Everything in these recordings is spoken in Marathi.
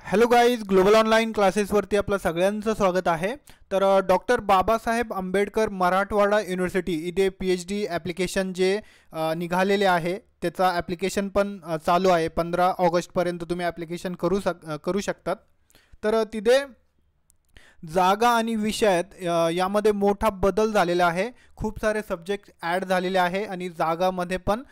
हॅलो गाईज, ग्लोबल ऑनलाईन क्लासेसवरती आपलं सगळ्यांचं स्वागत आहे. तर डॉक्टर बाबासाहेब आंबेडकर मराठवाडा युनिव्हर्सिटी इथे PhD ॲप्लिकेशन जे निघालेले आहे त्याचा ॲप्लिकेशन पण चालू आहे. 15 ऑगस्टपर्यंत तुम्ही ॲप्लिकेशन करू शकतात. तर तिथे जागा आणि विषयात यामध्ये मोठा बदल झालेला आहे. खूप सारे सब्जेक्ट ॲड झालेले आहे आणि जागामध्ये पण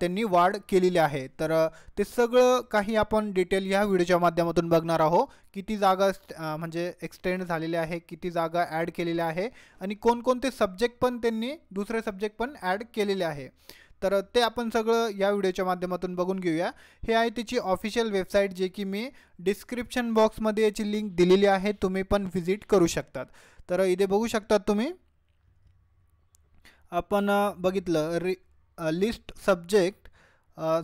त्यांनी वाढ केलेली आहे. तर ते सगळं काही आपण डिटेल ह्या व्हिडिओच्या माध्यमातून बघणार आहोत. किती जागा म्हणजे एक्सटेंड झालेल्या आहे, किती जागा ॲड केलेल्या आहे आणि कोणकोणते सब्जेक्ट पण त्यांनी दुसरे सब्जेक्ट पण ॲड केलेले आहे. तर ते आपण सगळं या व्हिडिओच्या माध्यमातून बघून घेऊया. हे आहे त्याची ऑफिशियल वेबसाईट, जे की मी डिस्क्रिप्शन बॉक्समध्ये याची लिंक दिलेली आहे, तुम्ही पण व्हिजिट करू शकतात. तर इथे बघू शकतात तुम्ही, आपण बघितलं लिस्ट सब्जेक्ट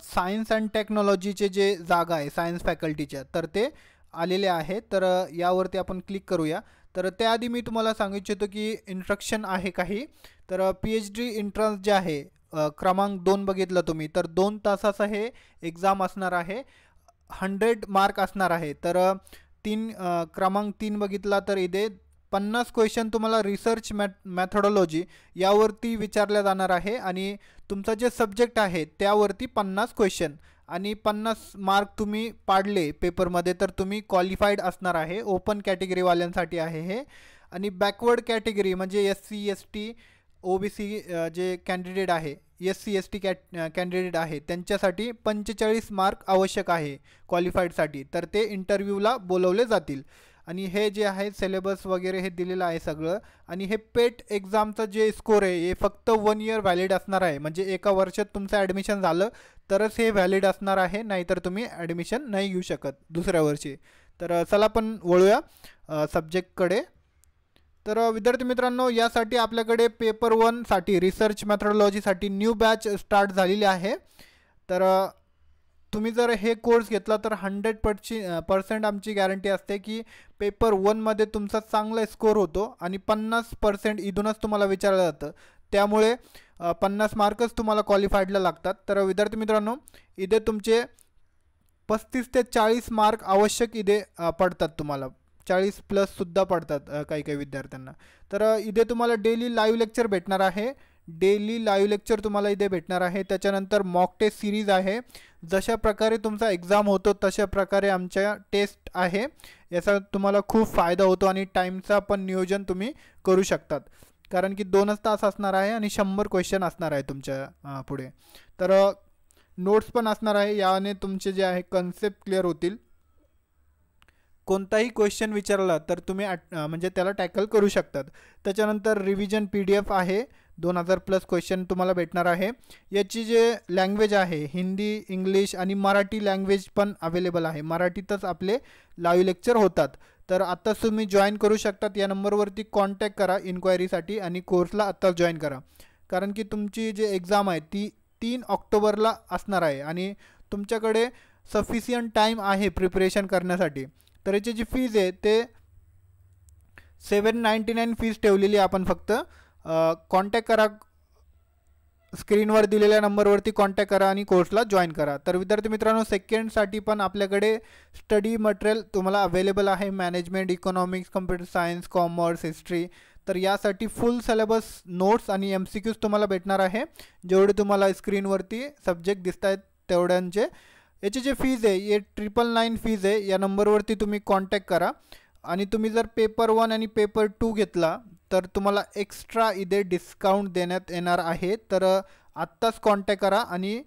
सायन्स अँड टेक्नॉलॉजीचे जे जागा आहे सायन्स फॅकल्टीच्या, तर ते आलेले आहे. तर यावरती आपण क्लिक करूया. तर त्याआधी मी तुम्हाला सांगू इच्छितो की इन्स्ट्रक्शन आहे काही. तर PhD एंट्रन्स जे आहे क्रमांक 2 बघितलं तुम्ही, तर 2 तासाचं हे एक्झाम असणार आहे. 100 मार्क असणार आहे. तर क्रमांक 3 बघितला तर इथे 50 क्वेश्चन तुम्हाला रिसर्च मॅथोडॉलॉजी यावरती विचारल्या जाणार आहे आणि तुमचा जे सब्जेक्ट आहे त्यावरती 50 क्वेश्चन आणि 50 मार्क तुम्ही पाडले पेपरमध्ये तर तुम्ही क्वालिफाईड असणार आहे. ओपन कॅटेगरीवाल्यांसाठी आहे हे. आणि बॅकवर्ड कॅटेगरी म्हणजे SC ST OBC जे कॅन्डिडेट आहे, SC ST कॅन्डिडेट आहे त्यांच्यासाठी 45 मार्क आवश्यक आहे क्वालिफाईडसाठी. तर ते इंटरव्ह्यूला बोलवले जातील. आणि हे जे आहे सिलेबस वगैरे हे दिलेलं आहे सगळं. आणि हे पेट एक्झामचं जे स्कोर आहे हे फक्त 1 इयर व्हॅलिड असणार आहे. म्हणजे एका वर्षात तुमचं ॲडमिशन झालं तरच हे व्हॅलिड असणार आहे, नाहीतर तुम्ही ॲडमिशन नाही घेऊ शकत दुसऱ्या वर्षी. तर चला पण वळूया सब्जेक्टकडे. तर विद्यार्थी मित्रांनो, यासाठी आपल्याकडे पेपर 1 साठी रिसर्च मॅथोडॉलॉजीसाठी न्यू बॅच स्टार्ट झालेली आहे. तर तुम्ही जर हे कोर्स घेतला तर 100% आमची गॅरंटी असते की पेपर 1मध्ये तुमचा चांगला स्कोर होतो आणि 50% इथूनच तुम्हाला विचारलं जातं. त्यामुळे 50 मार्कच तुम्हाला क्वालिफाईडला लागतात. तर विद्यार्थी मित्रांनो, इथे तुमचे 35 ते 40 मार्क आवश्यक इथे पडतात. तुम्हाला 40+ पडतात काही काही विद्यार्थ्यांना. तर इथे तुम्हाला डेली लाईव्ह लेक्चर भेटणार आहे. डेली लाईव्ह लेक्चर तुम्हाला इथे भेटणार आहे. त्याच्यानंतर मॉक टेस्ट सिरीज आहे. जशा प्रकारे तुमचा एक्झाम होतो तशा प्रकारे आमच्या टेस्ट आहे. याचा तुम्हाला खूप फायदा होतो आणि टाईमचा पण नियोजन तुम्ही करू शकतात. कारण की 2च तास असणार आहे आणि 100 क्वेश्चन असणार आहे तुमच्या पुढे. तर नोट्स पण असणार आहे. याने तुमचे जे आहे कन्सेप्ट क्लिअर होतील. कोणताही क्वेश्चन विचारला तर तुम्ही म्हणजे त्याला टॅकल करू शकतात. त्याच्यानंतर रिव्हिजन PDF आहे. 2000+ क्वेश्चन तुम्हाला भेटणार आहे. याची जे लँग्वेज आहे हिंदी, इंग्लिश आणि मराठी लँग्वेज पण अवेलेबल आहे. मराठीतच आपले लाईव्ह लेक्चर होतात. तर आत्ताच तुम्ही जॉईन करू शकतात. या नंबरवरती कॉन्टॅक्ट करा इन्क्वायरीसाठी आणि कोर्सला आत्ताच जॉईन करा. कारण की तुमची जे एक्झाम आहे ती 3 ऑक्टोबरला असणार आहे आणि तुमच्याकडे सफिशियंट टाईम आहे प्रिपरेशन करण्यासाठी. तर याची जी फीज आहे ते 799 फीज ठेवलेली आपण. फक्त कॉन्टॅक्ट करा, स्क्रीनवर दिलेल्या नंबरवरती कॉन्टॅक्ट करा आणि कोर्सला जॉईन करा. तर विद्यार्थी मित्रांनो, सेकंडसाठी पण आपल्याकडे स्टडी मटेरियल तुम्हाला अवेलेबल आहे. Management, economics, computer science, commerce, history. तर यासाठी फुल सिलेबस नोट्स आणि MCQs तुम्हाला भेटणार आहे. जेवढे तुम्हाला स्क्रीनवरती सब्जेक्ट दिसत आहेत तेवढ्यांचे. याची जे फीज आहे हे 999 फीज आहे. या नंबरवरती तुम्ही कॉन्टॅक्ट करा. आणि तुम्ही जर पेपर 1 आणि पेपर 2 घेतला तर तुम्हाला एक्स्ट्रा इथे डिस्काउंट देण्यात येणार आहे. तर आत्ताच कॉन्टॅक्ट करा आणि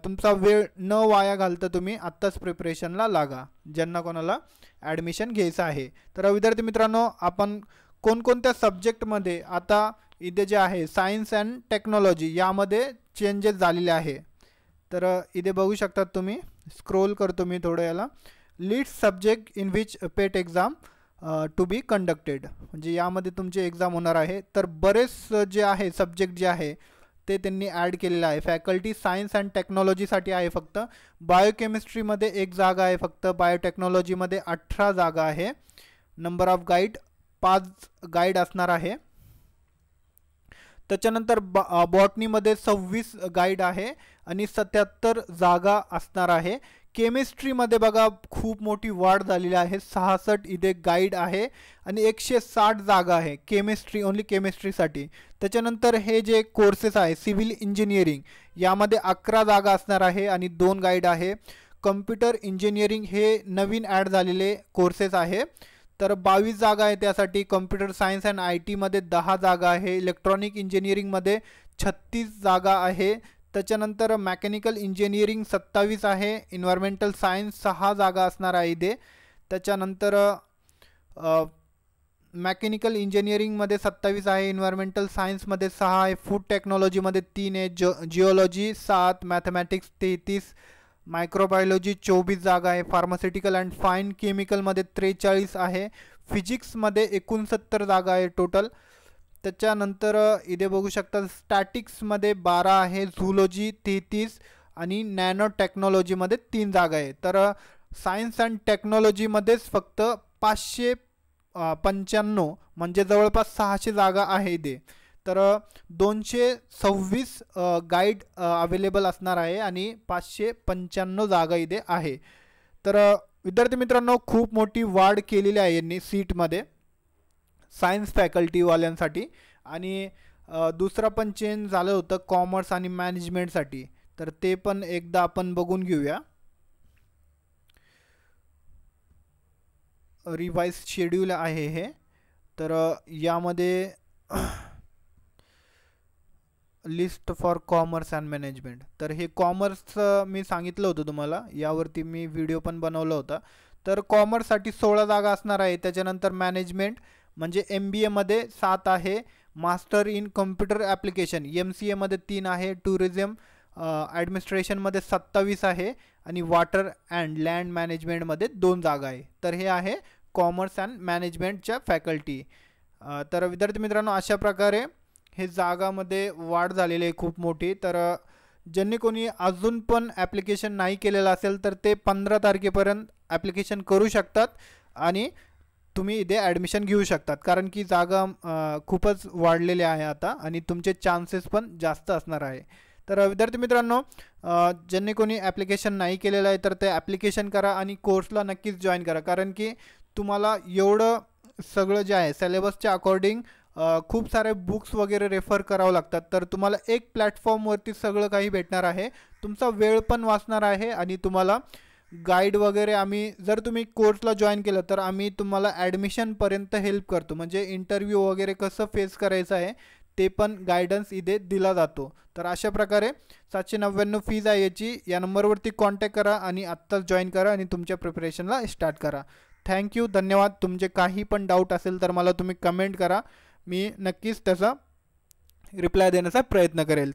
तुमचा वेळ न वाया घालता तुम्ही आत्ताच प्रिपरेशनला लागा, ज्यांना कोणाला ॲडमिशन घ्यायचं आहे. तर विद्यार्थी मित्रांनो, आपण कोणकोणत्या सब्जेक्टमध्ये आता इथे जे आहे सायन्स अँड टेक्नॉलॉजी यामध्ये चेंजेस झालेले आहे. तर इथे बघू शकतात तुम्ही. स्क्रोल करतो मी थोडं याला. List subject in which PET exam to be conducted, म्हणजे यामध्ये तुमची एक्झाम होणार आहे. तर बरेच जे आहे सब्जेक्ट जे आहे ते त्यांनी ॲड केलेलं आहे. फॅकल्टी सायन्स अँड टेक्नॉलॉजीसाठी आहे फक्त. बायोकेमिस्ट्रीमध्ये 1 जागा आहे फक्त. बायोटेक्नॉलॉजीमध्ये 18 जागा आहे. नंबर ऑफ गाईड 5 गाईड असणार आहे. त्याच्यानंतर बॉटनीमध्ये 26 गाईड आहे आणि 77 जागा असणार आहे. केमिस्ट्रीमध्ये बघा खूप मोठी वाढ झालेली आहे. 66 इथे गाईड आहे आणि 160 जागा आहे केमिस्ट्री, ओन्ली केमिस्ट्रीसाठी. त्याच्यानंतर हे जे कोर्सेस आहे सिव्हिल इंजिनिअरिंग, यामध्ये 11 जागा असणार आहे आणि 2 गाईड आहे. कम्प्युटर इंजिनिअरिंग हे नवीन ॲड झालेले कोर्सेस आहे, तर 22 जागा आहे त्यासाठी. कम्प्युटर सायन्स अँड आय टीमध्ये 10 जागा आहे. इलेक्ट्रॉनिक इंजिनिअरिंगमध्ये 36 जागा आहे. त्याच्यानंतर मेकॅनिकल इंजिनिअरिंग 27 आहे. इन्व्हायरमेंटल सायन्स 6 जागा असणार आहे इथे. त्याच्यानंतर मेकॅनिकल इंजिनिअरिंगमध्ये 27 आहे, इन्व्हायरमेंटल सायन्समध्ये 6 आहे, फूड टेक्नॉलॉजीमध्ये 3 आहे, जिओलॉजी 7, मॅथमॅटिक्स 33, मायक्रोबायोलॉजी 24 जागा आहे, फार्मास्युटिकल अँड फाईन केमिकलमध्ये 43 आहे, फिजिक्समध्ये 69 जागा आहे टोटल. त्याच्यानंतर इथे बघू शकता स्टॅटिक्समध्ये 12 आहे, झूलॉजी 33 आणि नॅनो टेक्नॉलॉजीमध्ये 3 जागा आहे. तर सायन्स अँड टेक्नॉलॉजीमध्येच फक्त 595 म्हणजे जवळपास 600 जागा आहे इथे. तर 226 गाईड अवेलेबल असणार आहे आणि 595 जागा इथे आहे. तर विद्यार्थी मित्रांनो, खूप मोठी वाढ केलेली आहे यांनी सीटमध्ये सायन्स फॅकल्टीवाल्यांसाठी. आणि दुसरा पण चेंज झालं होतं कॉमर्स आणि मॅनेजमेंटसाठी, तर ते पण एकदा आपण बघून घेऊया. रिवाइज शेड्यूल आहे हे. तर यामध्ये list for commerce and management, तर हे कॉमर्सचं मी सांगितलं होतं तुम्हाला, यावरती मी व्हिडिओ पण बनवला होता. तर कॉमर्ससाठी 16 जागा असणार आहे. त्याच्यानंतर मॅनेजमेंट म्हणजे MBAमध्ये 7 आहे, मास्टर इन कम्प्युटर ॲप्लिकेशन MCAमध्ये 3 आहे, टुरिझम ॲडमिनिस्ट्रेशनमध्ये 27 आहे आणि वॉटर अँड लँड मॅनेजमेंटमध्ये 2 जागा आहे. तर हे आहे कॉमर्स अँड मॅनेजमेंटच्या फॅकल्टी. तर विद्यार्थी मित्रांनो, अशा प्रकारे हे जागामध्ये वाढ झालेली आहे खूप मोठी. तर ज्यांनी कोणी अजून पण ॲप्लिकेशन नाही केलेलं असेल तर ते 15 तारखेपर्यंत ॲप्लिकेशन करू शकतात आणि तुम्ही इथे ॲडमिशन घेऊ शकतात, कारण की जागा खूपच वाढलेल्या आहे आता आणि तुमचे चान्सेस पण जास्त असणार आहे. तर विद्यार्थी मित्रांनो, ज्यांनी कोणी ॲप्लिकेशन नाही केलेलं आहे तर ते ॲप्लिकेशन करा आणि कोर्सला नक्कीच जॉईन करा, कारण की तुम्हाला एवढं सगळं जे आहे सिलेबसच्या अकॉर्डिंग खूप सारे बुक्स वगैरे रेफर करावं लागतात. तर तुम्हाला एक प्लॅटफॉर्मवरती सगळं काही भेटणार आहे, तुमचा वेळ पण वाचणार आहे आणि तुम्हाला गाईड वगैरे आम्ही, जर तुम्ही कोर्सला जॉईन केलं तर आम्ही तुम्हाला ॲडमिशनपर्यंत हेल्प करतो, म्हणजे इंटरव्ह्यू वगैरे कसं फेस करायचं आहे ते पण गायडन्स इथे दिला जातो. तर अशा प्रकारे 799 फीज आहे याची. या नंबरवरती कॉन्टॅक्ट करा आणि आत्ताच जॉईन करा आणि तुमच्या प्रिपरेशनला स्टार्ट करा. थँक्यू, धन्यवाद. तुमचे काही पण डाऊट असेल तर मला तुम्ही कमेंट करा, मी नक्कीच त्याचा रिप्लाय देण्याचा प्रयत्न करेल.